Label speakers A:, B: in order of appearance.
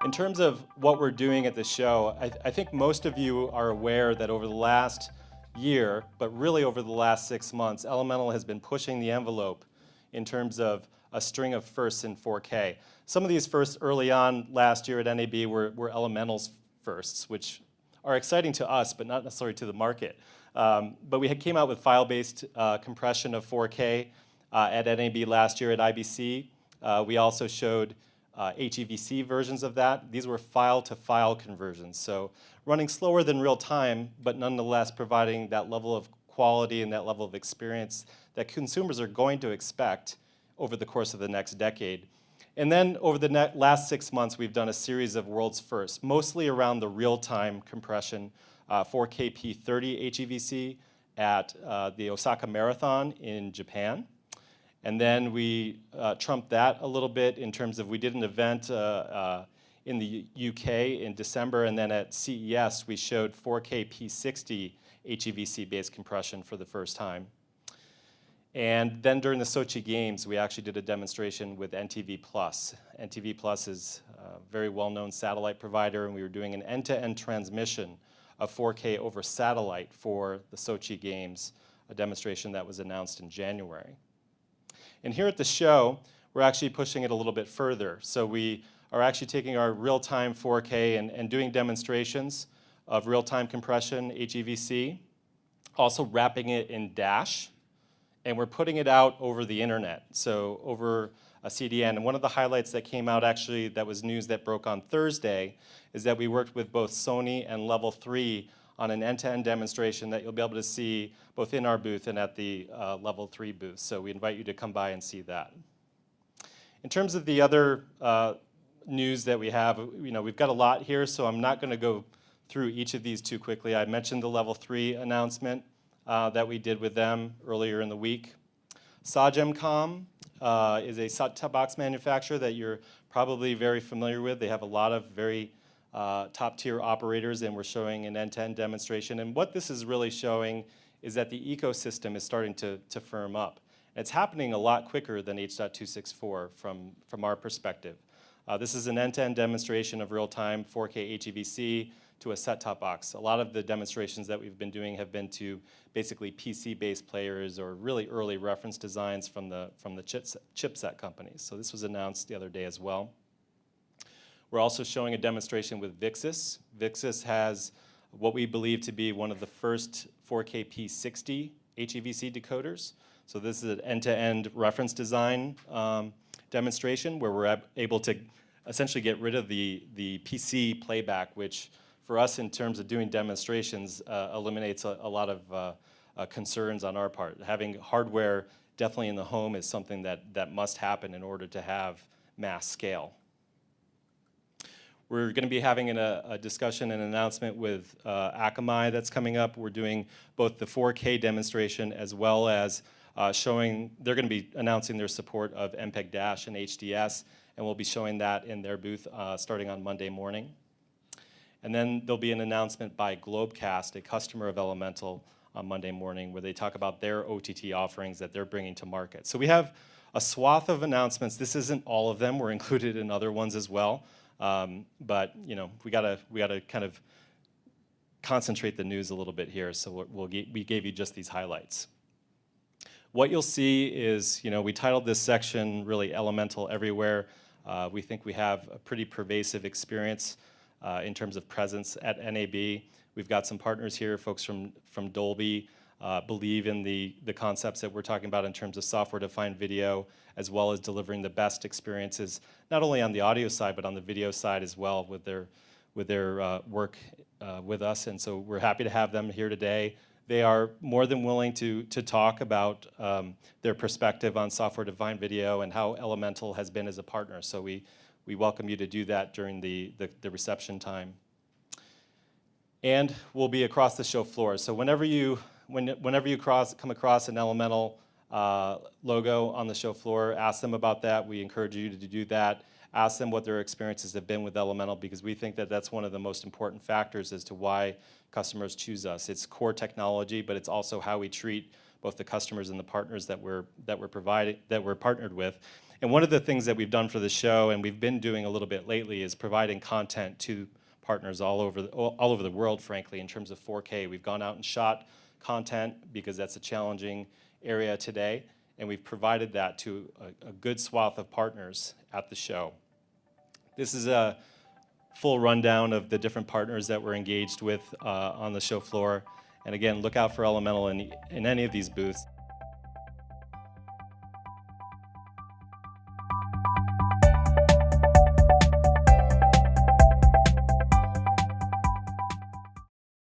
A: In terms of what we're doing at the show, I think most of you are aware that over the last year, but really over the last 6 months, Elemental has been pushing the envelope in terms of a string of firsts in 4K. Some of these firsts early on last year at NAB were Elemental's firsts, which are exciting to us, but not necessarily to the market. But we came out with file-based compression of 4K at NAB last year at IBC. We also showed HEVC versions of that. These were file-to-file conversions, so running slower than real time, but nonetheless providing that level of quality and that level of experience that consumers are going to expect over the course of the next decade. And then over the last 6 months, we've done a series of world's firsts, mostly around the real-time compression, 4K P30 HEVC at the Osaka Marathon in Japan. And then we trumped that a little bit in terms of we did an event in the UK in December, and then at CES we showed 4K P60 HEVC-based compression for the first time. And then during the Sochi Games, we actually did a demonstration with NTV Plus. NTV Plus is a very well-known satellite provider, and we were doing an end-to-end transmission of 4K over satellite for the Sochi Games, a demonstration that was announced in January. And here at the show, we're actually pushing it a little bit further. So we are actually taking our real-time 4K and doing demonstrations of real-time compression, HEVC, also wrapping it in Dash, and we're putting it out over the internet, so over a CDN. And one of the highlights that came out actually that was news that broke on Thursday is that we worked with both Sony and Level 3 on an end-to-end demonstration that you'll be able to see both in our booth and at the Level 3 booth. So we invite you to come by and see that. In terms of the other news that we have, we've got a lot here, so I'm not going to go through each of these too quickly. I mentioned the Level 3 announcement that we did with them earlier in the week. Sagemcom is a set-top box manufacturer that you're probably very familiar with. They have a lot of very top-tier operators, and we're showing an end-to-end demonstration. And what this is really showing is that the ecosystem is starting to firm up. And it's happening a lot quicker than H.264 from our perspective. This is an end-to-end demonstration of real-time 4K HEVC to a set-top box. A lot of the demonstrations that we've been doing have been to basically PC-based players or really early reference designs from the chipset companies. So this was announced the other day as well. We're also showing a demonstration with Vixis. Vixis has what we believe to be one of the first 4K P60 HEVC decoders. So this is an end-to-end reference design demonstration where we're able to essentially get rid of the PC playback, which for us in terms of doing demonstrations eliminates a lot of concerns on our part. Having hardware definitely in the home is something that must happen in order to have mass scale. We're going to be having a discussion and announcement with Akamai that's coming up. We're doing both the 4K demonstration as well as showing, they're going to be announcing their support of MPEG Dash and HDS, and we'll be showing that in their booth starting on Monday morning. And then there'll be an announcement by Globecast, a customer of Elemental, on Monday morning where they talk about their OTT offerings that they're bringing to market. So we have a swath of announcements. This isn't all of them. We're included in other ones as well. But we gotta kind of concentrate the news a little bit here. So we gave you just these highlights. What you'll see is, we titled this section really Elemental Everywhere. We think we have a pretty pervasive experience in terms of presence at NAB. We've got some partners here, folks from Dolby, believe in the concepts that we're talking about in terms of software-defined video, as well as delivering the best experiences, not only on the audio side, but on the video side as well with their work with us. And so we're happy to have them here today. They are more than willing to talk about their perspective on software-defined video and how Elemental has been as a partner. So we welcome you to do that during the reception time. And we'll be across the show floor. So whenever you come across an Elemental logo on the show floor, ask them about that. We encourage you to do that. Ask them what their experiences have been with Elemental, because we think that that's one of the most important factors as to why customers choose us. It's core technology, but it's also how we treat both the customers and the partners that we're partnered with. And one of the things that we've done for the show, and we've been doing a little bit lately, is providing content to partners all over the world, frankly, in terms of 4K. We've gone out and shot content because that's a challenging area today, and we've provided that to a good swath of partners at the show. This is a full rundown of the different partners that we're engaged with on the show floor. And again, look out for Elemental in any of these booths.